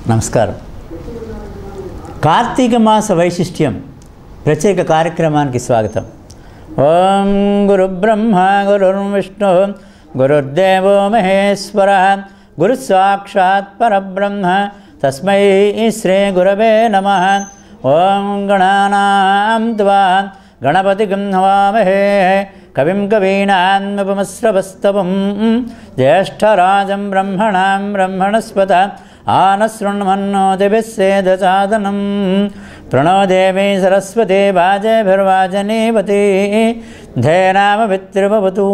నమస్కారం. కార్తీక మాస వైశిష్ట్యం ప్రత్యేక కార్యక్రమానికి స్వాగతం. ఓం గురు బ్రహ్మ గురుర్విష్ణు గురుర్దేవో మహేశ్వర గురు సాక్షాత్ పరబ్రహ్మ తస్మై శ్రీ గురవే నమః. ఓం గణానాం త్వా గణపతిగం హవామహే కవిం కవీనాముపమశ్రవస్తవం జ్యేష్ఠరాజం బ్రహ్మణాం బ్రహ్మణస్పత ఆనశృణ్వన్నోతిభిస్సేదసాదనం ప్రణో దేవీ సరస్వతి వాజేభిర్వాజనీవతి ధేనామవిత్రిభవతు.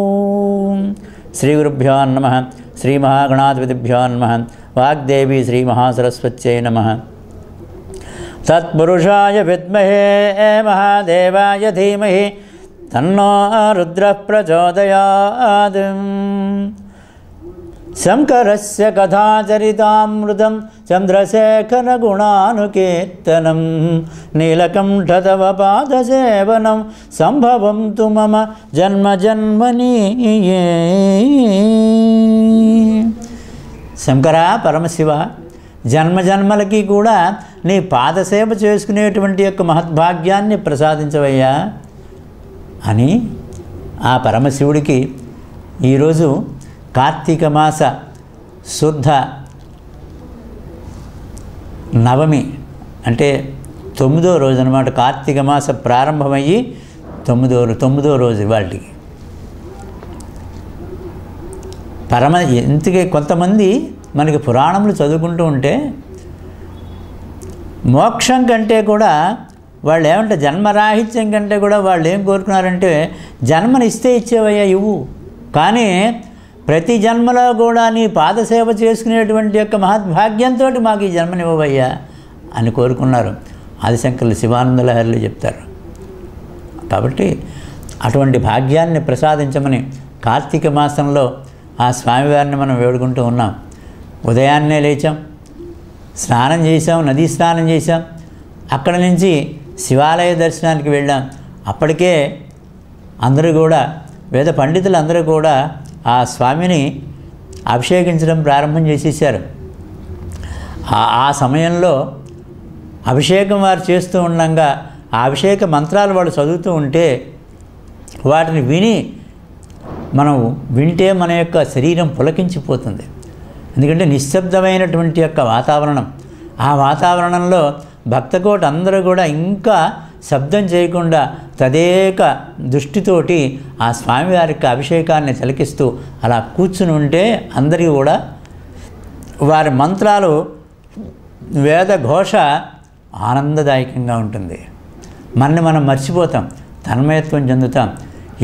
శ్రీ గురుభ్యో నమః. శ్రీ మహాగణాధిపతిభ్యో నమః. వాగ్దేవి శ్రీ మహాసరస్వత్యై నమః. తత్పురుషాయ విద్మహే మహాదేవాయ ధీమహి తన్నో రుద్రః ప్రచోదయాత్. శంకరస్య కథాచరితామృతం చంద్రశేఖరగుణానుకీర్తనం నీలకంఠతవ పాదసేవనం సంభవంతు మమ జన్మ జన్మని. శంకర పరమశివ, జన్మజన్మలకి కూడా నీ పాదసేవ చేసుకునేటువంటి యొక్క మహద్భాగ్యాన్ని ప్రసాదించవయ్యా అని ఆ పరమశివుడికి ఈరోజు కార్తీక మాస శుద్ధ నవమి అంటే 9వ రోజు అన్నమాట. కార్తీక మాస ప్రారంభమయ్యి 9వ రోజు వాటికి ఇంతకే కొంతమంది మనకి పురాణములు చదువుకుంటూ ఉంటే మోక్షం కంటే కూడా వాళ్ళు ఏమంటే జన్మరాహిత్యం కంటే కూడా వాళ్ళు ఏం కోరుకున్నారంటే జన్మని ఇస్తే ఇచ్చేవయ్యా ఇవ్వు, కానీ ప్రతి జన్మలో కూడా నీ పాదసేవ చేసుకునేటువంటి యొక్క మహద్భాగ్యంతో మాకు ఈ జన్మనివ్వవయ్యా అని కోరుకున్నారు. ఆదిశంకరులు శివానందలహరిలో చెప్తారు. కాబట్టి అటువంటి భాగ్యాన్ని ప్రసాదించమని కార్తీక మాసంలో ఆ స్వామివారిని మనం వేడుకుంటూ ఉన్నాం. ఉదయాన్నే లేచాం, స్నానం చేసాం, నదీ స్నానం చేసాం, అక్కడి నుంచి శివాలయ దర్శనానికి వెళ్ళాం. అప్పటికే అందరూ కూడా వేద పండితులు అందరూ కూడా ఆ స్వామిని అభిషేకించడం ప్రారంభం చేసేసారు. ఆ సమయంలో అభిషేకం వారు చేస్తూ ఉండగా ఆ అభిషేక మంత్రాలు వాళ్ళు చదువుతూ ఉంటే వాటిని మనం వింటే మన యొక్క శరీరం పులకించిపోతుంది. ఎందుకంటే నిశ్శబ్దమైనటువంటి యొక్క వాతావరణం, ఆ వాతావరణంలో భక్తకోటి అందరూ కూడా ఇంకా శబ్దం చేయకుండా తదేక దృష్టితోటి ఆ స్వామివారికి అభిషేకాన్ని తిలకిస్తూ అలా కూర్చుని ఉంటే అందరికీ కూడా వారి మంత్రాలు వేద ఘోష ఆనందదాయకంగా ఉంటుంది. మనని మనం మర్చిపోతాం, తన్మయత్వం చెందుతాం.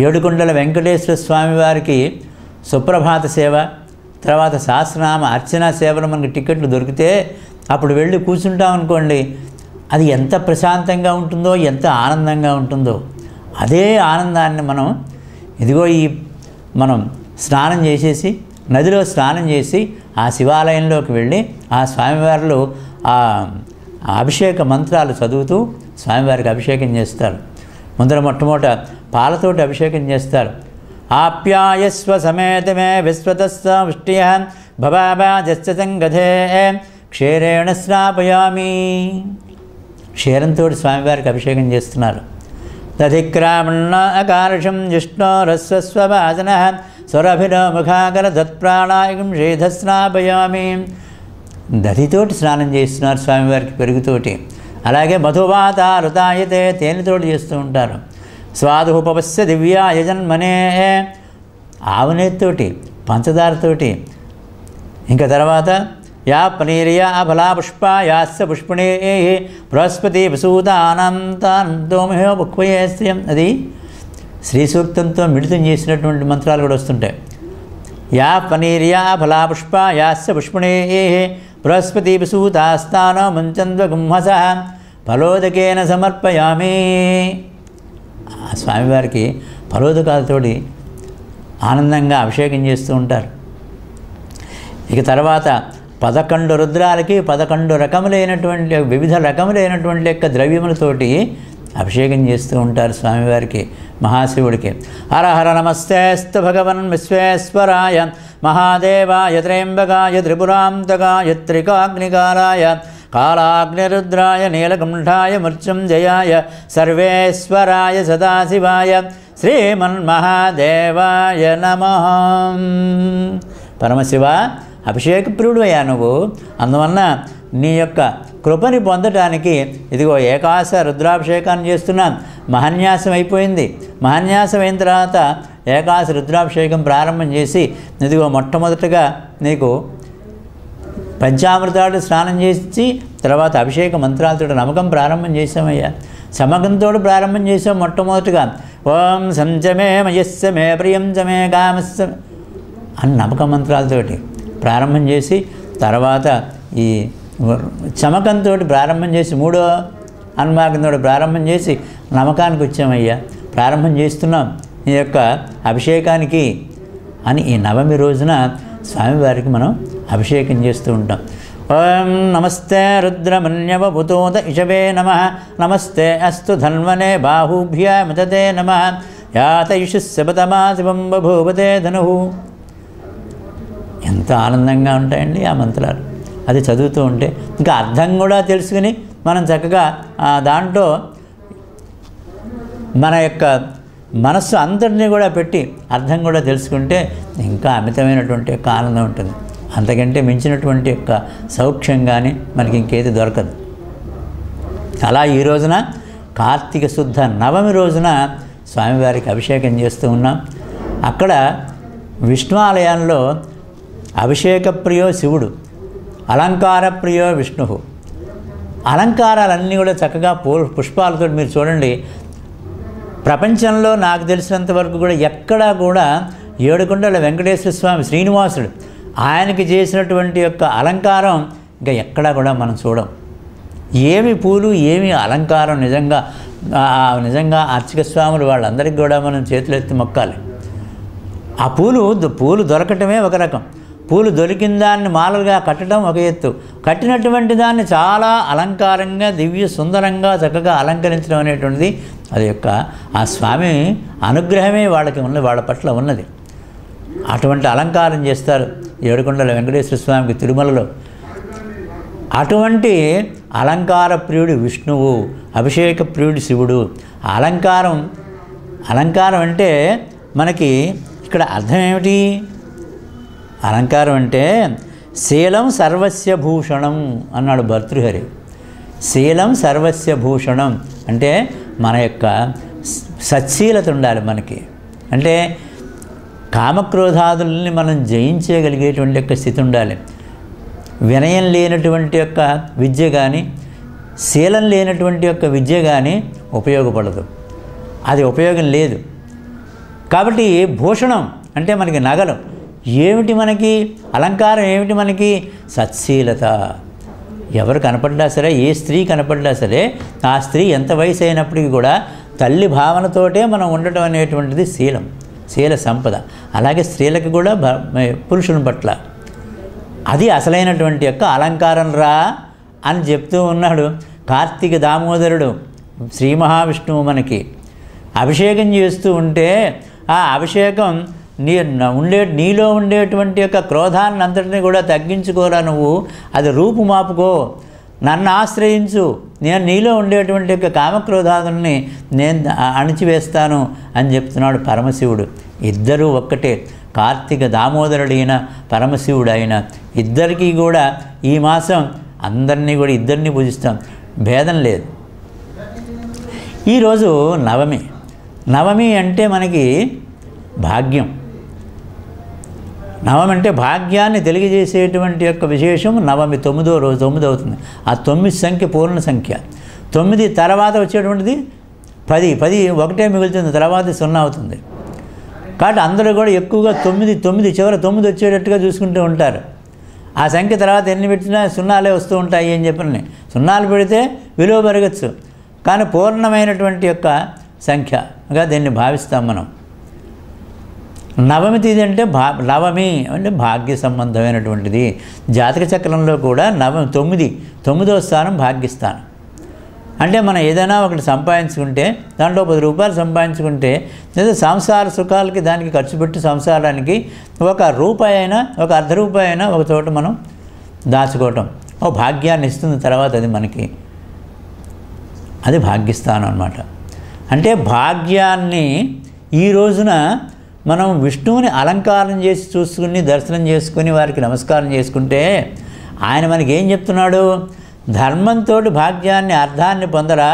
ఏడుకొండల వెంకటేశ్వర స్వామివారికి సుప్రభాత సేవ, తర్వాత సహస్రనామ అర్చన సేవలు మనకి టికెట్లు దొరికితే అప్పుడు వెళ్ళి కూర్చుంటాం అనుకోండి, అది ఎంత ప్రశాంతంగా ఉంటుందో, ఎంత ఆనందంగా ఉంటుందో. అదే ఆనందాన్ని మనం స్నానం చేసేసి నదిలో స్నానం చేసి ఆ శివాలయంలోకి వెళ్ళి ఆ స్వామివారిలో ఆ అభిషేక మంత్రాలు చదువుతూ స్వామివారికి అభిషేకం చేస్తారు. ముందర మొట్టమొదట పాలతోటి అభిషేకం చేస్తారు. ఆప్యాయస్వ సమేతమే విశ్వతస్వ వృష్టియ భవాజస్సంగధే క్షీరేణ స్నాపయామి. క్షీరంతో స్వామివారికి అభిషేకం చేస్తున్నారు. దధిక్రామణ అకార్షం జిష్ణోరస్వస్వభాజన స్వరభినో ముఖాకర దత్ప్రాణాయకం శ్రీధస్నాపయామి. దధితోటి స్నానం చేస్తున్నారు స్వామివారికి, పెరుగుతోటి. అలాగే మధువాతారుతాయతే, తేనెతోటి చేస్తూ ఉంటారు. స్వాదుపవస్య దివ్యాయ జన్మనే, ఆవునేతోటి పంచదారతోటి. ఇంకా తర్వాత యా పనీరియా ఫలాపుష్పా యాస్య పుష్పిణీ బృహస్పతి వసూతానంతాంతోమహో ముఖ్వయేస్త్రియం. అది శ్రీ సూక్తంతో మిళితం చేసినటువంటి మంత్రాలు కూడా వస్తుంటాయి. యా పనీరియా ఫలాపుష్పా యాస్య పుష్పిణీ బృహస్పతి వసూతాస్తానో ముంచంద్వ గుంహస ఫలోదకేన సమర్పయామి. ఆ స్వామివారికి ఫలోదకాలతోటి ఆనందంగా అభిషేకం చేస్తూ ఉంటారు. ఇక తర్వాత 11 రుద్రాలకి 11 రకములైనటువంటి వివిధ రకములైనటువంటి యొక్క ద్రవ్యములతోటి అభిషేకం చేస్తూ ఉంటారు స్వామివారికి, మహాశివుడికి. హర హర నమస్తేస్తు భగవన్ విశ్వేశ్వరాయ మహాదేవాయ త్రయంబకాయ త్రిపురాంతకాయ త్రికాగ్నికాలాయ కాలాగ్నిరుద్రాయ నీలకంఠాయ మృత్యుంజయాయ సర్వేశ్వరాయ సదాశివాయ శ్రీమన్మహాదేవాయ నమః. పరమశివ, అభిషేక ప్రియుడు అయ్యా నువ్వు. అందువలన నీ యొక్క కృపని పొందటానికి ఇదిగో ఏకాశ రుద్రాభిషేకాన్ని చేస్తున్నాం. మహాన్యాసం అయిపోయింది. మహాన్యాసం అయిన తర్వాత ఏకాశ రుద్రాభిషేకం ప్రారంభం చేసి ఇదిగో మొట్టమొదటగా నీకు పంచామృతాలు స్నానం చేసి తర్వాత అభిషేక మంత్రాలతో నమ్మకం ప్రారంభం చేసామయ్యా. సమకంతో ప్రారంభం చేసాం. మొట్టమొదటిగా ఓం సంచమే మయస్సమే ప్రియం చమే కామస్స అని నమ్మక మంత్రాలతోటి ప్రారంభం చేసి తర్వాత ఈ చమకంతో ప్రారంభం చేసి మూడో అన్మాకంతో ప్రారంభం చేసి నమ్మకానికి వచ్చామయ్యా. ప్రారంభం చేస్తున్నాం ఈ యొక్క అభిషేకానికి అని ఈ నవమి రోజున స్వామివారికి మనం అభిషేకం చేస్తూ ఉంటాం. ఓం నమస్తే రుద్రమన్యవభుతోత ఇషవే నమః. నమస్తే అస్తు ధన్వనే బాహుభ్యామితే నమః. యాతయుషుస్సబతమా శివం బభూవతే ధనుః. ఎంత ఆనందంగా ఉంటాయండి ఆ మంత్రాలు. అది చదువుతూ ఉంటే ఇంకా అర్థం కూడా తెలుసుకుని మనం చక్కగా దాంట్లో మన యొక్క మనస్సు అంతటినీ కూడా పెట్టి అర్థం కూడా తెలుసుకుంటే ఇంకా అమితమైనటువంటి యొక్క ఆనందం ఉంటుంది. అంతకంటే మించినటువంటి యొక్క సౌఖ్యం కానీ మనకి ఇంకేది దొరకదు. అలా ఈ రోజున కార్తీక శుద్ధ నవమి రోజున స్వామివారికి అభిషేకం చేస్తూ ఉన్నాం. అక్కడ విష్ణు ఆలయంలో అభిషేక ప్రియో శివుడు, అలంకార ప్రియో విష్ణువు. అలంకారాలన్నీ కూడా చక్కగా పుష్పాలతో మీరు చూడండి. ప్రపంచంలో నాకు తెలిసినంత వరకు కూడా ఎక్కడా కూడా ఏడుకొండల వెంకటేశ్వర స్వామి శ్రీనివాసుడు ఆయనకి చేసినటువంటి యొక్క అలంకారం ఇంకా ఎక్కడా కూడా మనం చూడం. ఏమి పూలు ఏమి అలంకారం. నిజంగా అర్చక స్వాములు వాళ్ళందరికీ కూడా మనం చేతులు ఎత్తి మొక్కాలి. ఆ పూలు దొరకటమే ఒక రకం. పూలు దొరికిన దాన్ని మాలలుగా కట్టడం ఒక ఎత్తు. కట్టినటువంటి దాన్ని చాలా అలంకారంగా దివ్య సుందరంగా చక్కగా అలంకరించడం అనేటువంటిది అది యొక్క ఆ స్వామి అనుగ్రహమే వాళ్ళ పట్ల ఉన్నది. అటువంటి అలంకారం చేస్తారు ఏడుకొండల వెంకటేశ్వర స్వామికి తిరుమలలో. అటువంటి అలంకార ప్రియుడు విష్ణువు, అభిషేక ప్రియుడు శివుడు. అలంకారం అంటే మనకి ఇక్కడ అర్థం ఏమిటి? అలంకారం అంటే శీలం సర్వస్య భూషణం అన్నాడు భర్తృహరి. శీలం సర్వస్య భూషణం అంటే మన యొక్క సచ్చీలత ఉండాలి మనకి. అంటే కామక్రోధాదుల్ని మనం జయించగలిగేటువంటి యొక్క స్థితి ఉండాలి. వినయం లేనటువంటి యొక్క విద్య కానీ శీలం లేనటువంటి యొక్క విద్య కానీ ఉపయోగపడదు. అది ఉపయోగం లేదు. కాబట్టి భూషణం అంటే మనకి నగలు ఏమిటి? మనకి అలంకారం ఏమిటి? మనకి సత్శీలత. ఎవరు కనపడ్డా సరే, ఏ స్త్రీ కనపడ్డా సరే, ఆ స్త్రీ ఎంత వయసు అయినప్పటికీ కూడా తల్లి భావనతోటే మనం ఉండటం అనేటువంటిది శీల సంపద. అలాగే స్త్రీలకు కూడా పురుషుని పట్ల అది అసలైనటువంటి యొక్క అలంకారం రా అని చెప్తూ ఉన్నాడు కార్తీక దామోదరుడు శ్రీ మహావిష్ణువు. మనకి అభిషేకం చేస్తూ ఉంటే ఆ అభిషేకం నీలో ఉండేటువంటి యొక్క క్రోధాన్ని అంతటిని కూడా తగ్గించుకోరా నువ్వు. అది రూపుమాపుకో, నన్ను ఆశ్రయించు, నేను నీలో ఉండేటువంటి యొక్క కామక్రోధాదుల్ని నేను అణిచివేస్తాను అని చెప్తున్నాడు పరమశివుడు. ఇద్దరూ ఒక్కటే. కార్తీక దామోదరుడైన పరమశివుడు అయిన ఇద్దరికీ కూడా ఈ మాసం ఇద్దరిని పూజిస్తాం, భేదం లేదు. ఈరోజు నవమి అంటే మనకి భాగ్యం. నవమి అంటే భాగ్యాన్ని తెలియజేసేటువంటి యొక్క విశేషం. నవమి 9వ రోజు 9 అవుతుంది. ఆ 9 సంఖ్య పూర్ణ సంఖ్య. 9 తర్వాత వచ్చేటువంటిది 10 ఒకటే మిగులుతుంది, తర్వాత 0 అవుతుంది. కాబట్టి అందరూ కూడా ఎక్కువగా 9 చివర 9 వచ్చేటట్టుగా చూసుకుంటూ ఉంటారు. ఆ సంఖ్య తర్వాత ఎన్ని పెట్టినా 0లే వస్తూ ఉంటాయి అని చెప్పని 0 పెడితే విలువ పెరగచ్చు. కానీ పూర్ణమైనటువంటి యొక్క సంఖ్యగా దీన్ని భావిస్తాం మనం. నవమి తిథి అంటే నవమి అంటే భాగ్య సంబంధమైనటువంటిది. జాతక చక్రంలో కూడా 9వ స్థానం భాగ్యస్థానం. అంటే మనం ఏదైనా ఒకటి సంపాదించుకుంటే దాంట్లో 10 రూపాయలు సంపాదించుకుంటే లేదా సంసార సుఖాలకి దానికి ఖర్చు పెట్టి సంసారానికి ఒక రూపాయి అయినా ఒక అర్ధ రూపాయి అయినా ఒక చోట మనం దాచుకోవటం ఓ భాగ్యాన్ని ఇస్తుంది. తర్వాత అది మనకి అది భాగ్యస్థానం అన్నమాట. అంటే భాగ్యాన్ని ఈ రోజున మనం విష్ణువుని అలంకారం చేసి చూసుకుని దర్శనం చేసుకుని వారికి నమస్కారం చేసుకుంటే ఆయన మనకి ఏం చెప్తున్నాడు? ధర్మంతో భాగ్యాన్ని అర్థాన్ని పొందరా,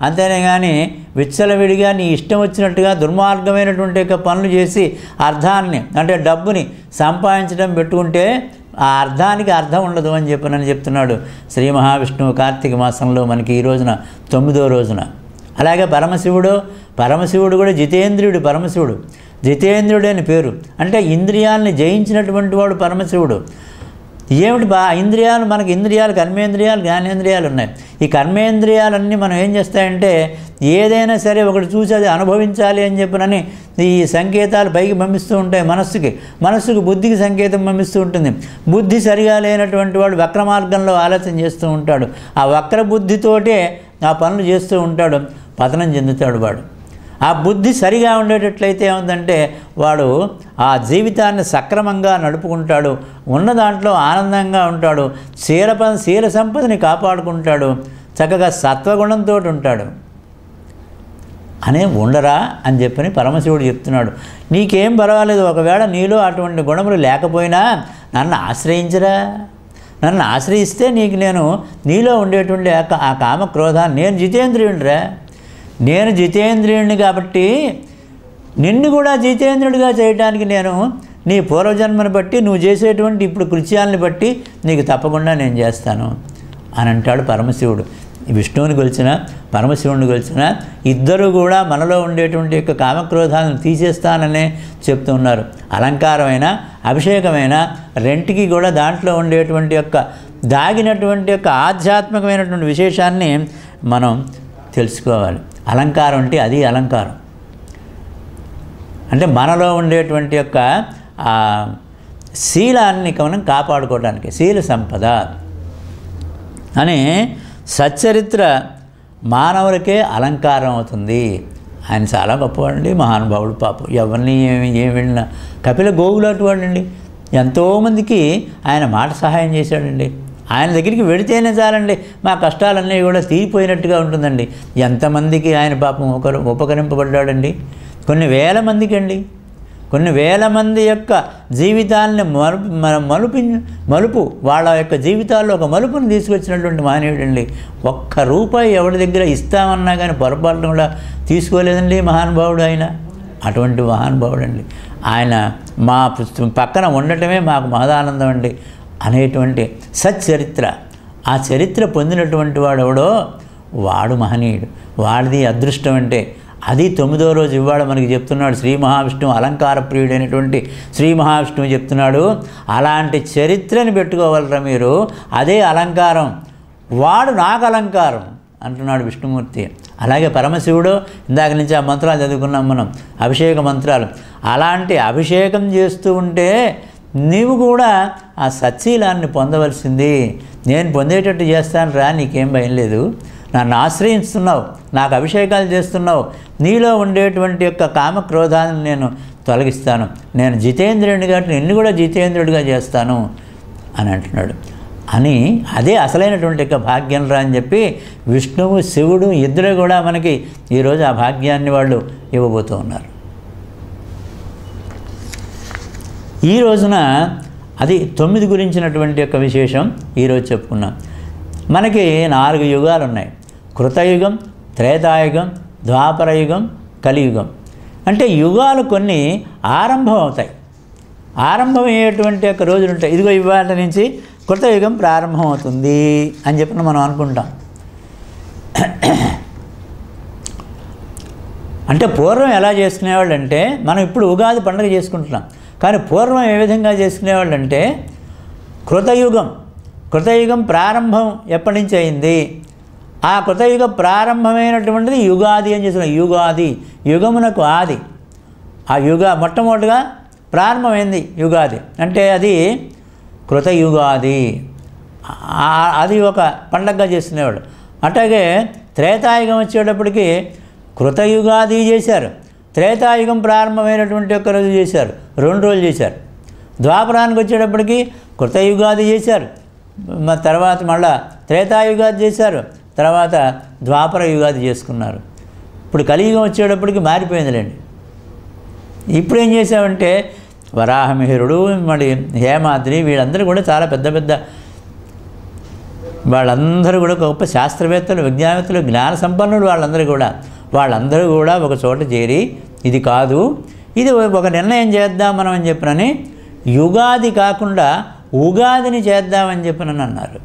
అంతేనే కానీ విచ్చలవిడిగా నీ ఇష్టం వచ్చినట్టుగా దుర్మార్గమైనటువంటి పనులు చేసి అర్థాన్ని అంటే డబ్బుని సంపాదించడం పెట్టుకుంటే ఆ అర్థానికి అర్థం ఉండదు అని చెప్తున్నాడు శ్రీ మహావిష్ణువు కార్తీక మాసంలో మనకి ఈ రోజున 9వ రోజున. అలాగే పరమశివుడు కూడా జితేంద్రియుడు. పరమశివుడు జితేంద్రుడు అని పేరు. అంటే ఇంద్రియాలని జయించినటువంటి వాడు పరమశివుడు. ఏమిటి ఇంద్రియాలు? మనకి ఇంద్రియాలు కర్మేంద్రియాలు జ్ఞానేంద్రియాలు ఉన్నాయి. ఈ కర్మేంద్రియాలన్నీ మనం ఏం చేస్తాయంటే ఏదైనా సరే ఒకటి చూసి అది అనుభవించాలి అని చెప్పినని ఈ సంకేతాలు పైకి పంపిస్తూ ఉంటాయి మనస్సుకు బుద్ధికి సంకేతం పంపిస్తూ ఉంటుంది. బుద్ధి సరిగా లేనటువంటి వాడు వక్ర మార్గంలో ఆలోచన చేస్తూ ఉంటాడు. ఆ వక్ర బుద్ధితోటే ఆ పనులు చేస్తూ ఉంటాడు, పతనం చెందుతాడు వాడు. ఆ బుద్ధి సరిగా ఉండేటట్లయితే ఏముందంటే వాడు ఆ జీవితాన్ని సక్రమంగా నడుపుకుంటాడు, ఉన్న దాంట్లో ఆనందంగా ఉంటాడు, శీల సంపదని కాపాడుకుంటాడు, చక్కగా సత్వగుణంతో ఉంటాడు అనే ఉండరా అని చెప్పని పరమశివుడు చెప్తున్నాడు. నీకేం పర్వాలేదు, ఒకవేళ నీలో అటువంటి గుణములు లేకపోయినా నన్ను ఆశ్రయించరా, నన్ను ఆశ్రయిస్తే నేను నీలో ఉండేటువంటి ఆ కామ క్రోధాన్ని నేను జితేంద్రియుడిని కాబట్టి నిన్ను కూడా జితేంద్రుడిగా చేయడానికి నేను నీ పూర్వజన్మను బట్టి నువ్వు చేసేటువంటి ఇప్పుడు కృత్యాలను బట్టి నీకు తప్పకుండా నేను చేస్తాను అని అంటాడు పరమశివుడు. విష్ణువుని కొలిచిన పరమశివుడిని కొలిచిన ఇద్దరు కూడా మనలో ఉండేటువంటి యొక్క కామక్రోధాలను తీసేస్తాననే చెప్తున్నారు. అలంకారమైన అభిషేకమైన రెంటికి కూడా దాంట్లో ఉండేటువంటి యొక్క దాగినటువంటి యొక్క ఆధ్యాత్మికమైనటువంటి విశేషాన్ని మనం తెలుసుకోవాలి. అలంకారం అంటే అది అలంకారం అంటే మనలో ఉండేటువంటి యొక్క శీలాన్ని మనం కాపాడుకోవడానికి శీల సంపద అని సచ్చరిత్ర మానవులకే అలంకారం అవుతుంది. ఆయన చాలా గొప్పవాడండి, మహానుభావుడు. పాపం ఎవరిని ఏమి వెళ్ళిన కపిల గోగులాంటి వాడండి. ఎంతోమందికి ఆయన మాట సహాయం చేశాడండి. ఆయన దగ్గరికి వెళితేనే చాలండి మా కష్టాలన్నీ కూడా తీరిపోయినట్టుగా ఉంటుందండి. ఎంతమందికి ఆయన పాపం ఉపకరింపబడ్డాడండి. కొన్ని వేల మంది యొక్క జీవితాలని మలుపు వాళ్ళ యొక్క జీవితాల్లో ఒక మలుపుని తీసుకొచ్చినటువంటి మహనీయుడండి. ఒక్క రూపాయి ఎవరి దగ్గర ఇస్తామన్నా కానీ పొరపాటును కూడా తీసుకోలేదండి మహానుభావుడు ఆయన. అటువంటి మహానుభావుడు అండి ఆయన. మా పక్కన ఉండటమే మాకు మహదానందం అండి అనేటువంటి సచ్చరిత్ర. ఆ చరిత్ర పొందినటువంటి వాడు ఎవడో వాడు మహనీయుడు, వాడిది అదృష్టం. అంటే అది 9వ రోజు ఇవాళ మనకి చెప్తున్నాడు శ్రీ మహావిష్ణువు అలంకార ప్రియుడైనటువంటి శ్రీ మహావిష్ణువు చెప్తున్నాడు. అలాంటి చరిత్రని పెట్టుకోవాలరా మీరు, అదే అలంకారం, వాడు నాకు అలంకారం అంటున్నాడు విష్ణుమూర్తి. అలాగే పరమశివుడు ఇందాక నుంచి ఆ మంత్రాలు చదువుకున్నాం మనం, అభిషేక మంత్రాలు. అలాంటి అభిషేకం చేస్తూ ఉంటే నీవు కూడా ఆ సచ్చీలాన్ని పొందవలసింది. నేను పొందేటట్టు చేస్తాను రా, నీకేం భయం లేదు, నన్ను ఆశ్రయిస్తున్నావు, నాకు అభిషేకాలు చేస్తున్నావు, నీలో ఉండేటువంటి యొక్క కామక్రోధాలను నేను తొలగిస్తాను, నేను జితేంద్రుడిని కాబట్టి నిన్ను కూడా జితేంద్రుడిగా చేస్తాను అని అంటున్నాడు. అని అదే అసలైనటువంటి యొక్క భాగ్యం రా అని చెప్పి విష్ణువు శివుడు ఇద్దరు కూడా మనకి ఈరోజు ఆ భాగ్యాన్ని వాళ్ళు ఇవ్వబోతూ ఉన్నారు. ఈ రోజున అది 9 గురించినటువంటి యొక్క విశేషం ఈరోజు చెప్పుకున్నాం. మనకి 4 యుగాలు ఉన్నాయి. కృతయుగం, త్రేతాయుగం, ద్వాపరయుగం, కలియుగం. అంటే యుగాలు కొన్ని ఆరంభం అవుతాయి. ఆరంభం అయ్యేటువంటి యొక్క రోజులు ఉంటాయి. ఇదిగో ఇవాళ నుంచి కృతయుగం ప్రారంభం అవుతుంది అని చెప్పిన మనం అనుకుంటాం. అంటే పూర్వం ఎలా చేసుకునేవాళ్ళు అంటే, మనం ఇప్పుడు ఉగాది పండుగ చేసుకుంటున్నాం, కానీ పూర్వం ఏ విధంగా చేసుకునేవాళ్ళు అంటే కృతయుగం ప్రారంభం ఎప్పటి నుంచి అయింది, ఆ కృతయుగ ప్రారంభమైనటువంటిది యుగాది అని చేస్తున్నాం. యుగమునకు ఆది, ఆ మొట్టమొదటిగా ప్రారంభమైంది యుగాది అంటే అది కృతయుగాది, అది ఒక పండగగా చేసుకునేవాడు. అట్లాగే త్రేతాయుగం వచ్చేటప్పటికి కృతయుగాది చేశారు, త్రేతాయుగం ప్రారంభమైనటువంటి ఒక్క రోజు చేశారు, 2 రోజులు చేశారు. ద్వాపరానికి వచ్చేటప్పటికి కృతయుగాది చేశారు, తర్వాత మళ్ళా త్రేతాయుగాది చేశారు, తర్వాత ద్వాపర యుగాది చేసుకున్నారు. ఇప్పుడు కలియుగం వచ్చేటప్పటికి మారిపోయిందిలేండి. ఇప్పుడు ఏం చేసామంటే వరాహమిహిరుడు, మరి హేమాద్రి, వీళ్ళందరూ కూడా చాలా పెద్ద పెద్ద వాళ్ళందరూ కూడా గొప్ప శాస్త్రవేత్తలు, విజ్ఞానవేత్తలు, జ్ఞాన సంపన్నులు. వాళ్ళందరూ కూడా ఒక చోట చేరి ఇది కాదు, ఇది ఒక నిర్ణయం చేద్దాం మనం అని చెప్పినని యుగాది కాకుండా ఉగాదిని చేద్దామని చెప్పినని అన్నారు.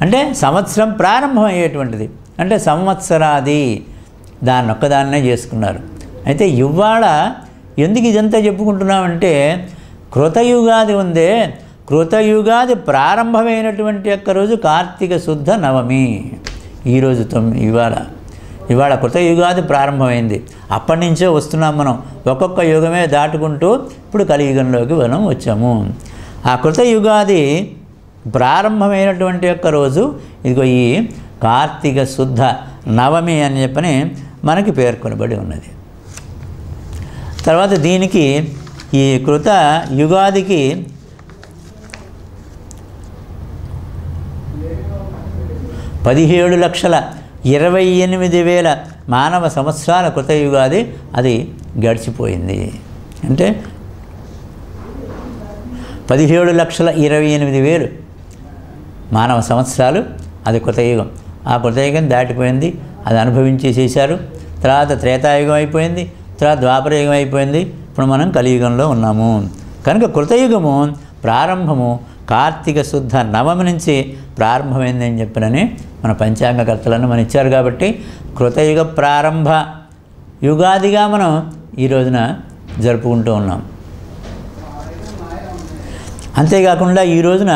అంటే సంవత్సరం ప్రారంభం అయ్యేటువంటిది, అంటే సంవత్సరాది, దాన్ని ఒక్కదాన్నే చేసుకున్నారు. అయితే ఇవాళ ఎందుకు ఇదంతా చెప్పుకుంటున్నామంటే కృతయుగాది ఉందే, కృతయుగాది ప్రారంభమైనటువంటి ఒక్క రోజు కార్తీక శుద్ధ నవమి. ఈరోజు ఇవాళ కృతయుగాది ప్రారంభమైంది. అప్పటి నుంచే వస్తున్నాం మనం, ఒక్కొక్క యుగమే దాటుకుంటూ ఇప్పుడు కలియుగంలోకి మనం వచ్చాము. ఆ కృతయుగాది ప్రారంభమైనటువంటి ఒక్క రోజు ఇదిగో ఈ కార్తీక శుద్ధ నవమి అని చెప్పని మనకి పేర్కొనబడి ఉన్నది. తర్వాత దీనికి ఈ కృత యుగాదికి 17,28,000 మానవ సంవత్సరాల కృతయుగాది అది గడిచిపోయింది. అంటే 17,28,000 మానవ సంవత్సరాలు అది కృతయుగం. ఆ కృతయుగం దాటిపోయింది, అది అనుభవించేసేసారు. తర్వాత త్రేతాయుగం అయిపోయింది, తర్వాత ద్వాపరయుగం అయిపోయింది, ఇప్పుడు మనం కలియుగంలో ఉన్నాము. కనుక కృతయుగము ప్రారంభము కార్తీక శుద్ధ నవమి నుంచి ప్రారంభమైందని చెప్పినని మన పంచాంగకర్తలను మన ఇచ్చారు. కాబట్టి కృతయుగ ప్రారంభ యుగాదిగా మనం ఈ రోజున జరుపుకుంటూ ఉన్నాం. అంతేకాకుండా ఈ రోజున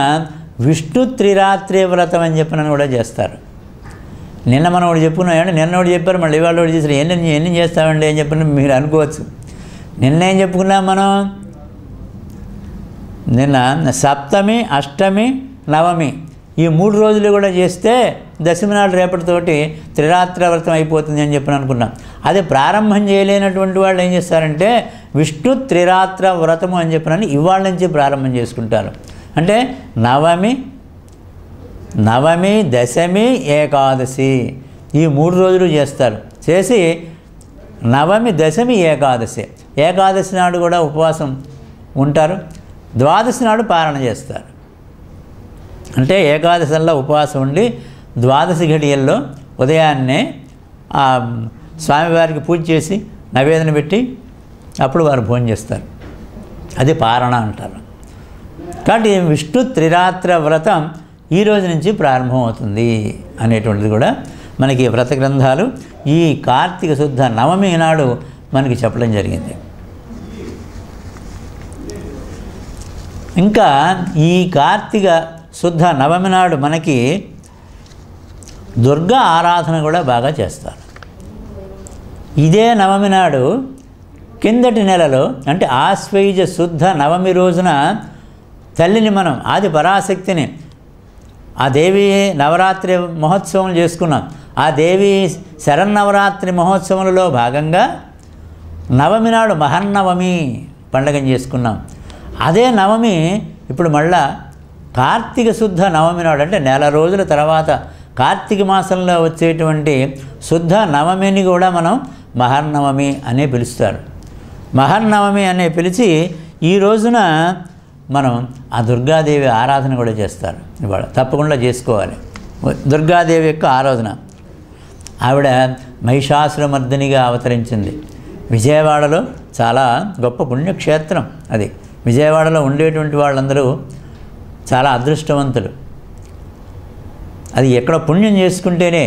విష్ణు త్రిరాత్రి వ్రతం అని చెప్పినని కూడా చేస్తారు. నిన్న మనం ఒకటి చెప్పుకున్నాం, నిన్న ఒకటి చెప్పారు, మళ్ళీ ఇవాళ ఒకటి చేశారు. ఎన్ని చేస్తామండి అని చెప్పిన మీరు అనుకోవచ్చు. నిన్న ఏం చెప్పుకున్నాం మనం? నిన్న సప్తమి, అష్టమి, నవమి ఈ 3 రోజులు కూడా చేస్తే దశమి నాడు రేపటితోటి త్రిరాత్ర వ్రతం అయిపోతుంది అని చెప్పి అనుకున్నాం. అది ప్రారంభం చేయలేనటువంటి వాళ్ళు ఏం చేస్తారంటే విష్ణు త్రిరాత్ర వ్రతము అని చెప్పినని ఇవాళ నుంచి ప్రారంభం చేసుకుంటారు. అంటే నవమి, దశమి, ఏకాదశి ఈ 3 రోజులు చేస్తారు. చేసి నవమి, దశమి, ఏకాదశి నాడు కూడా ఉపవాసం ఉంటారు. ద్వాదశి నాడు పారణ చేస్తారు. అంటే ఏకాదశంలో ఉపవాసం ఉండి ద్వాదశి ఘడియల్లో ఉదయాన్నే స్వామివారికి పూజ చేసి నైవేదన పెట్టి అప్పుడు వారు భోజనం చేస్తారు. అది పారణ అంటారు. కాబట్టి విష్ణు త్రిరాత్ర వ్రతం ఈ రోజు నుంచి ప్రారంభమవుతుంది అనేటువంటిది కూడా మనకి వ్రత గ్రంథాలు ఈ కార్తీక శుద్ధ నవమి నాడు మనకి చెప్పడం జరిగింది. ఇంకా ఈ కార్తీక శుద్ధ నవమి నాడు మనకి దుర్గా ఆరాధన కూడా బాగా చేస్తారు. ఇదే నవమి నాడు కిందటి నెలలో అంటే ఆశ్వయుజ శుద్ధ నవమి రోజున తల్లిని మనం ఆది పరాశక్తిని ఆ దేవి నవరాత్రి మహోత్సవం చేసుకున్నాం. ఆ దేవి శరన్నవరాత్రి మహోత్సవంలో భాగంగా నవమి నాడు మహన్నవమి పండగం చేసుకున్నాం. అదే నవమి ఇప్పుడు మళ్ళా కార్తీక శుద్ధ నవమి నాడు అంటే 4 రోజుల తర్వాత కార్తీక మాసంలో వచ్చేటువంటి శుద్ధ నవమిని కూడా మనం మహన్నవమి అనే పిలుస్తారు. మహన్నవమి అనే పిలిచి ఈ రోజున మనం ఆ దుర్గాదేవి ఆరాధన కూడా చేస్తారు. ఇవాళ తప్పకుండా చేసుకోవాలి దుర్గాదేవి యొక్క ఆరాధన. ఆవిడ మహిషాసురమర్దినిగా అవతరించింది. విజయవాడలో చాలా గొప్ప పుణ్యక్షేత్రం అది. విజయవాడలో ఉండేటువంటి వాళ్ళందరూ చాలా అదృష్టవంతులు. అది ఎక్కడ పుణ్యం చేసుకుంటేనే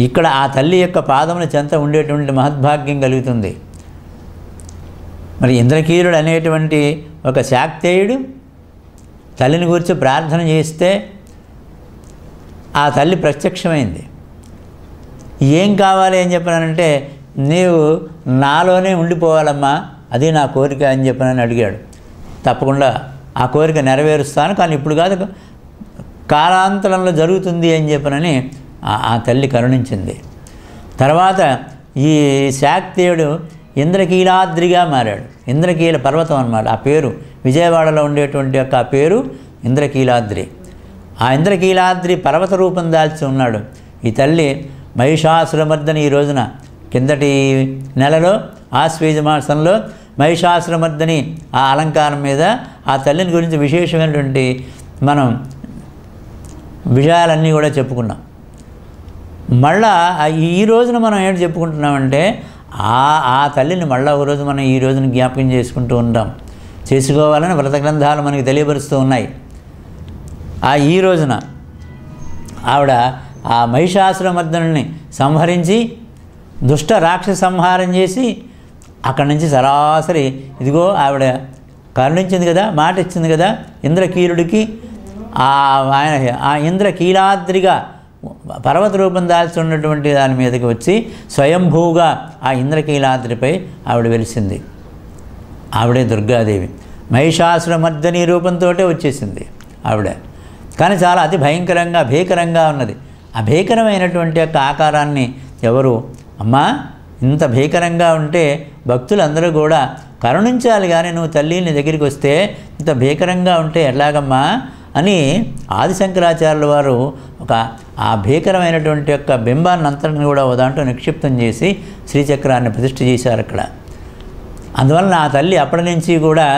ఇక్కడ ఆ తల్లి యొక్క పాదముల చెంత ఉండేటువంటి మహద్భాగ్యం కలుగుతుంది. మరి ఇంద్రకీలుడు అనేటువంటి ఒక శాక్తేయుడు తల్లిని గురించి ప్రార్థన చేస్తే ఆ తల్లి ప్రత్యక్షమైంది. ఏం కావాలి అని చెప్పానంటే నీవు నాలోనే ఉండిపోవాలమ్మా, అది నా కోరిక అని చెప్పనని అడిగాడు. తప్పకుండా ఆ కోరిక నెరవేరుస్తాను, కానీ ఇప్పుడు కాదు కాలాంతరంలో జరుగుతుంది అని చెప్పనని ఆ తల్లి కరుణించింది. తర్వాత ఈ శాక్తేయుడు ఇంద్రకీలాద్రిగా మారాడు. ఇంద్రకీల పర్వతం అన్నమాట ఆ పేరు. విజయవాడలో ఉండేటువంటి యొక్క ఆ పేరు ఇంద్రకీలాద్రి. ఆ ఇంద్రకీలాద్రి పర్వత రూపం దాల్చి ఉన్నాడు. ఈ తల్లి మహిషాసురమర్దని ఈ రోజున కిందటి నెలలో ఆశ్వేజ మాసంలో మహిషాసురమర్దని ఆ అలంకారం మీద ఆ తల్లిని గురించి విశేషమైనటువంటి మనం విషయాలన్నీ కూడా చెప్పుకున్నాం. మళ్ళా ఈ రోజున మనం ఏంటి చెప్పుకుంటున్నామంటే ఆ తల్లిని మళ్ళీ ఒక రోజు మనం ఈ రోజున జ్ఞాపకం చేసుకుంటూ ఉంటాం. చేసుకోవాలని వ్రత గ్రంథాలు మనకి తెలియపరుస్తూ ఉన్నాయి. ఈ రోజున ఆవిడ ఆ మహిషాసురమర్దనుని సంహరించి దుష్ట రాక్షస సంహారం చేసి అక్కడి నుంచి సరాసరి ఇదిగో ఆవిడ కరుణించింది కదా, మాట ఇచ్చింది కదా ఇంద్రకీలుడికి. ఆయన ఆ ఇంద్రకీలాద్రిగా పర్వత రూపం దాల్చి ఉన్నటువంటి దాని మీదకి వచ్చి స్వయంభూగా ఆ ఇంద్రకీలాద్రిపై ఆవిడ వెలిసింది. ఆవిడే దుర్గాదేవి. మహిషాసురమర్దని రూపంతో వచ్చేసింది ఆవిడ. కానీ చాలా అతి భయంకరంగా భీకరంగా ఉన్నది. ఆ భీకరమైనటువంటి యొక్క ఆకారాన్ని ఎవరు అమ్మా ఇంత భీకరంగా ఉంటే భక్తులందరూ కూడా కరుణించాలి, కానీ నువ్వు తల్లి నీ దగ్గరికి వస్తే ఇంత భీకరంగా ఉంటే ఎలాగమ్మా అని ఆదిశంకరాచార్యుల వారు ఆ భీకరమైనటువంటి యొక్క బింబాన్ని అంతటిని కూడా దాంట్లో నిక్షిప్తం చేసి శ్రీచక్రాన్ని ప్రతిష్ఠ చేశారు అక్కడ. అందువలన ఆ తల్లి అప్పటి నుంచి కూడా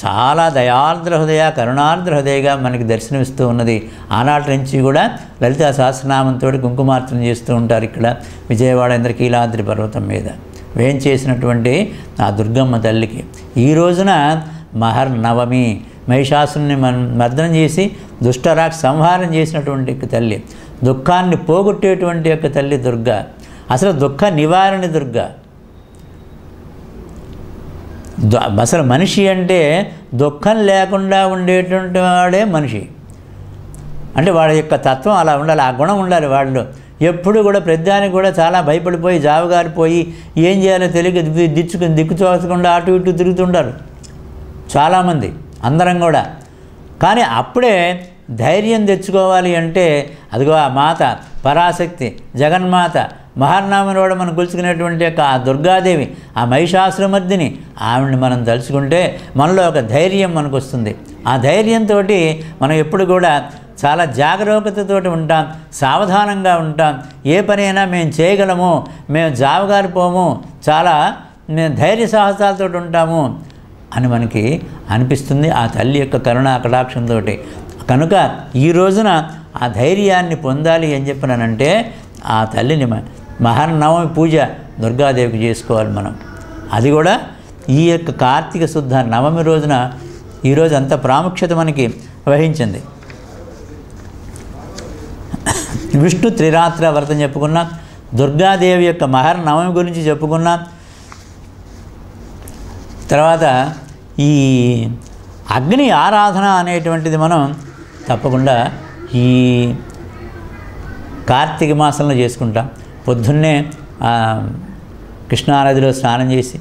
చాలా దయార్ద్ర హృదయ కరుణార్ద్ర హృదయగా మనకి దర్శనమిస్తూ ఉన్నది. ఆనాటి నుంచి కూడా లలితా సహస్రనామంతో కుంకుమార్చన చేస్తూ ఉంటారు ఇక్కడ విజయవాడ ఇంద్రకీలాద్రి పర్వతం మీద వేయించేసినటువంటి ఆ దుర్గమ్మ తల్లికి. ఈ రోజున మహర్నవమి మహిషాసుని మర్దనం చేసి దుష్టరాక్ష సంహారం చేసినటువంటి తల్లి, దుఃఖాన్ని పోగొట్టేటువంటి యొక్క తల్లి దుర్గా. అసలు దుఃఖ నివారణ దుర్గా. అసలు మనిషి అంటే దుఃఖం లేకుండా ఉండేటువంటి వాడే మనిషి. అంటే వాడి యొక్క తత్వం అలా ఉండాలి, ఆ గుణం ఉండాలి వాళ్ళు. ఎప్పుడు కూడా ప్రతిదానికి కూడా చాలా భయపడిపోయి జావగారిపోయి ఏం చేయాలో తెలియక దిక్కు చూసకుండా అటు ఇటు తిరుగుతుంటారు చాలామంది, అందరం కూడా. కానీ అప్పుడే ధైర్యం తెచ్చుకోవాలి అంటే అదిగో ఆ మాత పరాశక్తి జగన్మాత మహర్నామని కూడా మనం కొలుచుకునేటువంటి యొక్క ఆ దుర్గాదేవి, ఆ మహిషాసురమర్దిని, ఆవిడని మనం తలుచుకుంటే మనలో ఒక ధైర్యం మనకు వస్తుంది. ఆ ధైర్యంతో మనం ఎప్పుడు కూడా చాలా జాగరూకతతో ఉంటాం, సావధానంగా ఉంటాం. ఏ పనైనా మేము చేయగలము, మేము జావగారిపోము, చాలా మేము ధైర్య సాహసాలతో ఉంటాము అని మనకి అనిపిస్తుంది ఆ తల్లి యొక్క కరుణా కటాక్షంతో. కనుక ఈ రోజున ఆ ధైర్యాన్ని పొందాలి అని చెప్పినానంటే ఆ తల్లిని మహర్నవమి పూజ దుర్గాదేవికి చేసుకోవాలి మనం. అది కూడా ఈ యొక్క కార్తీక శుద్ధ నవమి రోజున ఈరోజు అంత ప్రాముఖ్యత మనకి వహించింది. విష్ణు త్రిరాత్ర వ్రతం చెప్పుకున్నాం, దుర్గాదేవి యొక్క మహర్నవమి గురించి చెప్పుకున్నాం. తర్వాత ఈ అగ్ని ఆరాధన అనేటువంటిది మనం తప్పకుండా ఈ కార్తీక మాసంలో చేసుకుంటాం. పొద్దున్నే కృష్ణానదిలో స్నానం చేసి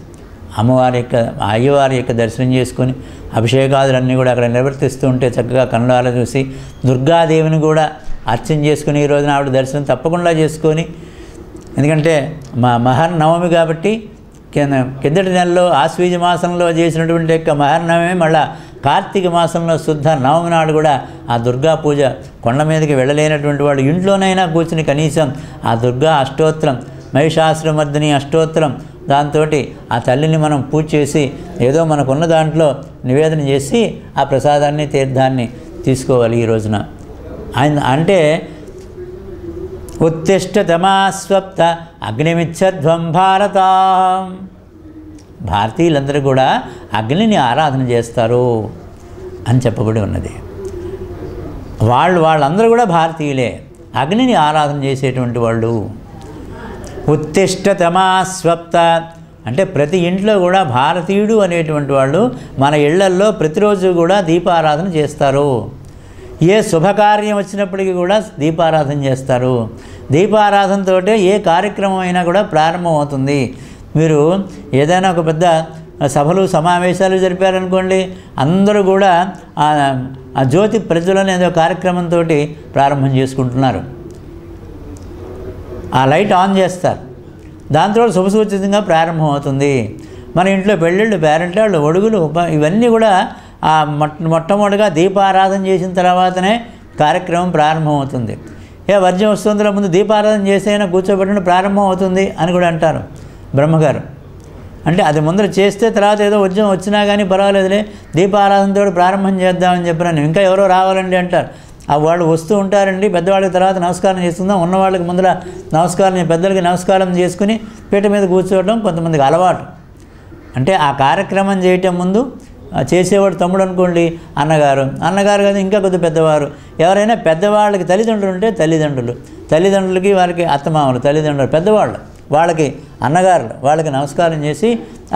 అమ్మవారి యొక్క అయ్యవారి యొక్క దర్శనం చేసుకొని అభిషేకాదులన్నీ కూడా అక్కడ నిర్వర్తిస్తూ ఉంటే చక్కగా కన్నులారా చూసి దుర్గాదేవిని కూడా అర్చన చేసుకుని ఈ రోజున ఆవిడ దర్శనం తప్పకుండా చేసుకొని, ఎందుకంటే మహర్నవమి కాబట్టి కిందటి నెలలో ఆశ్వీజ మాసంలో చేసినటువంటి యొక్క మహర్నవమి మళ్ళీ కార్తీక మాసంలో శుద్ధ నవమి నాడు కూడా ఆ దుర్గా పూజ. కొండ మీదకి వెళ్ళలేనటువంటి వాళ్ళు ఇంట్లోనైనా కూర్చుని కనీసం ఆ దుర్గా అష్టోత్తరం, మహిషాసురమర్దిని అష్టోత్తరం, దాంతో ఆ తల్లిని మనం పూజ చేసి ఏదో మనకున్న దాంట్లో నివేదన చేసి ఆ ప్రసాదాన్ని తీర్థాన్ని తీసుకోవాలి ఈ రోజున. అంటే ఉత్తిష్టతమాస్వప్త అగ్నిమిచ్చధ్వం భారత. భారతీయులందరూ కూడా అగ్నిని ఆరాధన చేస్తారు అని చెప్పబడి ఉన్నది. వాళ్ళందరూ కూడా భారతీయులే, అగ్నిని ఆరాధన చేసేటువంటి వాళ్ళు. ఉత్తిష్టతమాస్వప్త అంటే ప్రతి ఇంట్లో కూడా భారతీయుడు అనేటువంటి వాళ్ళు మన ఇళ్లల్లో ప్రతిరోజు కూడా దీపారాధన చేస్తారు. ఏ శుభకార్యం వచ్చినప్పటికీ కూడా దీపారాధన చేస్తారు. దీపారాధనతో ఏ కార్యక్రమం అయినా కూడా ప్రారంభమవుతుంది. మీరు ఏదైనా ఒక పెద్ద సభలు సమావేశాలు జరిపారనుకోండి, అందరూ కూడా ఆ జ్యోతి ప్రజ్వలన ఏదో కార్యక్రమంతో ప్రారంభం చేసుకుంటున్నారు. ఆ లైట్ ఆన్ చేస్తారు. దాంతో శుభసూచితంగా ప్రారంభమవుతుంది. మన ఇంట్లో పెళ్ళిళ్ళు, పేరెంటాళ్ళు, ఒడుగులు ఇవన్నీ కూడా ఆ మొట్టమొదటిగా దీపారాధన చేసిన తర్వాతనే కార్యక్రమం ప్రారంభమవుతుంది. వర్జ్యం వస్తుందిలో ముందు దీపారాధన చేసైనా కూర్చోబెట్టిన ప్రారంభం అవుతుంది అని కూడా అంటారు బ్రహ్మగారు. అంటే అది ముందర చేస్తే తర్వాత ఏదో వర్జ్యం వచ్చినా కానీ పర్వాలేదులే, దీపారాధనతో ప్రారంభం చేద్దామని చెప్పినాను. ఇంకా ఎవరో రావాలండి అంటారు. వాళ్ళు వస్తూ ఉంటారండి. పెద్దవాళ్ళకి తర్వాత నమస్కారం చేస్తుందాం, ఉన్నవాళ్ళకి ముందర నమస్కారం, పెద్దలకి నమస్కారం చేసుకుని పీట మీద కూర్చోవడం కొంతమందికి అలవాటు. అంటే ఆ కార్యక్రమం చేయటం ముందు చేసేవాడు తమ్ముడు అనుకోండి, అన్నగారు కదా ఇంకా కొద్ది పెద్దవారు, ఎవరైనా పెద్దవాళ్ళకి తల్లిదండ్రులు ఉంటే తల్లిదండ్రులకి వారికి అత్తమామలు, తల్లిదండ్రులు పెద్దవాళ్ళు, వాళ్ళకి అన్నగారులు, వాళ్ళకి నమస్కారం చేసి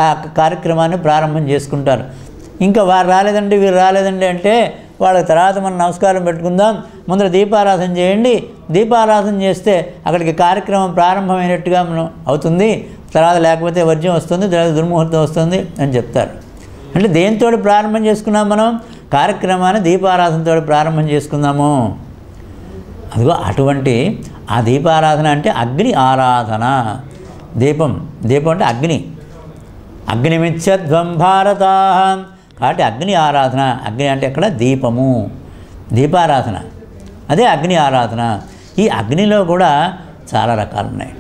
ఆ కార్యక్రమాన్ని ప్రారంభం చేసుకుంటారు. ఇంకా వారు రాలేదండి, వీరు రాలేదండి అంటే వాళ్ళకి తర్వాత మనం నమస్కారం పెట్టుకుందాం, ముందర దీపారాధన చేయండి, దీపారాధన చేస్తే అక్కడికి కార్యక్రమం ప్రారంభమైనట్టుగా మనం అవుతుంది, తర్వాత లేకపోతే వర్జ్యం వస్తుంది, తర్వాత దుర్ముహూర్తం వస్తుంది అని చెప్తారు. అంటే దేంతో ప్రారంభం చేసుకున్నాం మనం? కార్యక్రమాన్ని దీపారాధనతో ప్రారంభం చేసుకుందాము. అదిగో అటువంటి ఆ దీపారాధన అంటే అగ్ని ఆరాధన. దీపం అంటే అగ్నిమిచ్చధ్వం భారత. కాబట్టి అగ్ని ఆరాధన. అగ్ని అంటే ఎక్కడ? దీపము, దీపారాధన, అదే అగ్ని ఆరాధన. ఈ అగ్నిలో కూడా చాలా రకాలు ఉన్నాయి.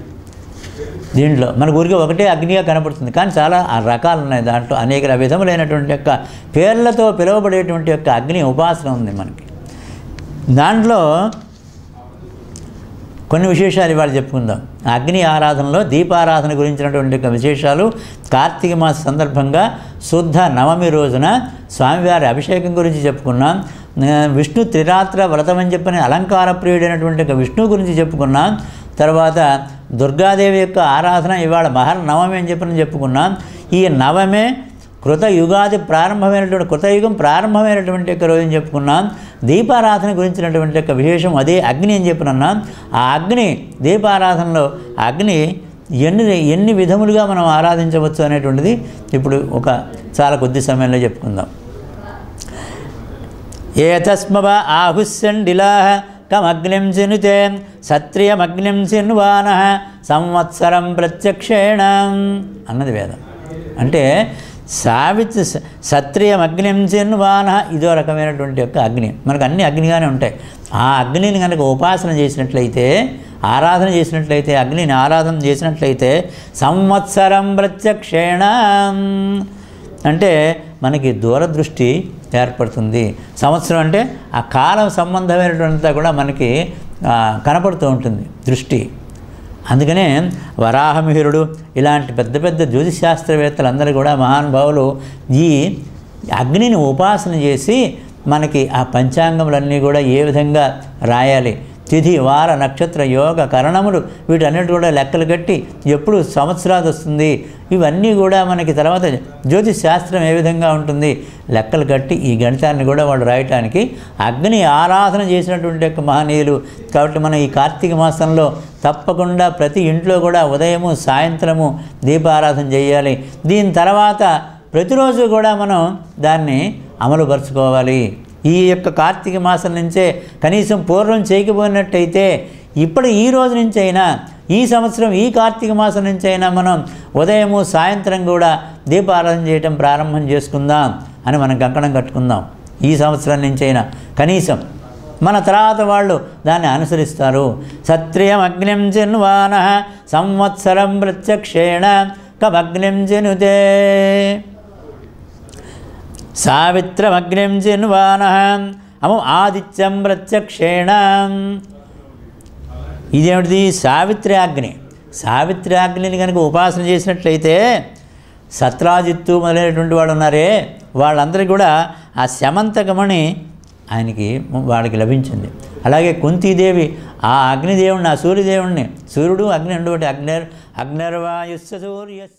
దీంట్లో మన ఊరికి ఒకటే అగ్నిగా కనపడుతుంది, కానీ చాలా రకాలు ఉన్నాయి. దాంట్లో అనేక విధములైనటువంటి యొక్క పేర్లతో పిలువబడేటువంటి యొక్క అగ్ని ఉపాసన ఉంది మనకి. దాంట్లో కొన్ని విశేషాలు ఇవాళ చెప్పుకుందాం. అగ్ని ఆరాధనలో దీపారాధన గురించినటువంటి యొక్క విశేషాలు. కార్తీక మాస సందర్భంగా శుద్ధ నవమి రోజున స్వామివారి అభిషేకం గురించి చెప్పుకున్నాం. విష్ణు త్రిరాత్ర వ్రతం అని చెప్పని అలంకార ప్రియుడైనటువంటి యొక్క విష్ణువు గురించి చెప్పుకున్నాం. తర్వాత దుర్గాదేవి యొక్క ఆరాధన ఇవాళ మహర్నవమి అని చెప్పని చెప్పుకున్నాం. ఈ నవమే కృతయుగాది ప్రారంభమైనటువంటి కృతయుగం ప్రారంభమైనటువంటి యొక్క రోజుని చెప్పుకున్నాం. దీపారాధన గురించినటువంటి యొక్క విశేషం అదే అగ్ని అని చెప్పినన్నాం. ఆ అగ్ని దీపారాధనలో అగ్ని ఎన్ని విధములుగా మనం ఆరాధించవచ్చు అనేటువంటిది ఇప్పుడు ఒక చాలా కొద్ది సమయంలో చెప్పుకుందాం. ఏతస్మవ ఆహుస్యండిలాః కమగ్నిం చినుతే సత్రియమగ్నిం చిన్వానః సంవత్సరం ప్రత్యక్షేణ అన్నది వేదం. అంటే సత్రియమగ్నిం చిన్వానః ఇదో రకమైనటువంటి యొక్క అగ్ని. మనకు అన్ని అగ్నిగానే ఉంటాయి. ఆ అగ్నిని కనుక ఉపాసన చేసినట్లయితే, ఆరాధన చేసినట్లయితే, అగ్నిని ఆరాధన చేసినట్లయితే సంవత్సరం ప్రత్యక్షేణ అంటే మనకి దూరదృష్టి ఏర్పడుతుంది. సంవత్సరం అంటే ఆ కాలం సంబంధమైనటువంటిది కూడా మనకి కనపడుతూ ఉంటుంది దృష్టి. అందుకనే వరాహమిహిరుడు ఇలాంటి పెద్ద పెద్ద జ్యోతిశాస్త్రవేత్తలందరూ కూడా మహానుభావులు ఈ అగ్నిని ఉపాసన చేసి మనకి ఆ పంచాంగములన్నీ కూడా ఏ విధంగా రాయాలి, తిథి వార నక్షత్ర యోగ కరణములు వీటన్నిటి కూడా లెక్కలు కట్టి ఎప్పుడు సంవత్సరాలు వస్తుంది ఇవన్నీ కూడా మనకి తర్వాత జ్యోతిష్ శాస్త్రం ఏ విధంగా ఉంటుంది లెక్కలు కట్టి ఈ గణితాన్ని కూడా వాళ్ళు రాయటానికి అగ్ని ఆరాధన చేసినటువంటి యొక్క మహనీయులు. కాబట్టి మనం ఈ కార్తీక మాసంలో తప్పకుండా ప్రతి ఇంట్లో కూడా ఉదయము సాయంత్రము దీపారాధన చేయాలి. దీని తర్వాత ప్రతిరోజు కూడా మనం దాన్ని అమలుపరుచుకోవాలి. ఈ యొక్క కార్తీక మాసం నుంచే కనీసం పూర్వం చేయకపోయినట్టయితే ఇప్పుడు ఈ రోజు నుంచి అయినా ఈ సంవత్సరం ఈ కార్తీక మాసం నుంచి అయినా మనం ఉదయము సాయంత్రం కూడా దీపారాధన చేయటం ప్రారంభం చేసుకుందాం అని మనం కంకణం కట్టుకుందాం. ఈ సంవత్సరం నుంచి అయినా కనీసం మన తర్వాత వాళ్ళు దాన్ని అనుసరిస్తారు. సత్రియం అగ్నిం చిన్వానః సంవత్సరం ప్రత్యక్షేణ కమగ్నిం చినుతే సావిత్రమగ్నిం చిన్వానః అము ఆదిత్యం ప్రత్యక్షేణ. ఇదేమిటిది? సావిత్రి అగ్ని. సావిత్రి అగ్నిని కనుక ఉపాసన చేసినట్లయితే సత్రాజిత్తు మొదలైనటువంటి వాళ్ళు ఉన్నారే వాళ్ళందరికీ కూడా ఆ శమంతకమణి వాళ్ళకి లభించింది. అలాగే కుంతీదేవి ఆ అగ్నిదేవుడిని, ఆ సూర్యదేవుడిని, సూర్యుడు అగ్ని ఉండబట్టి అగ్నిర్వాయుస్య సూర్యస్య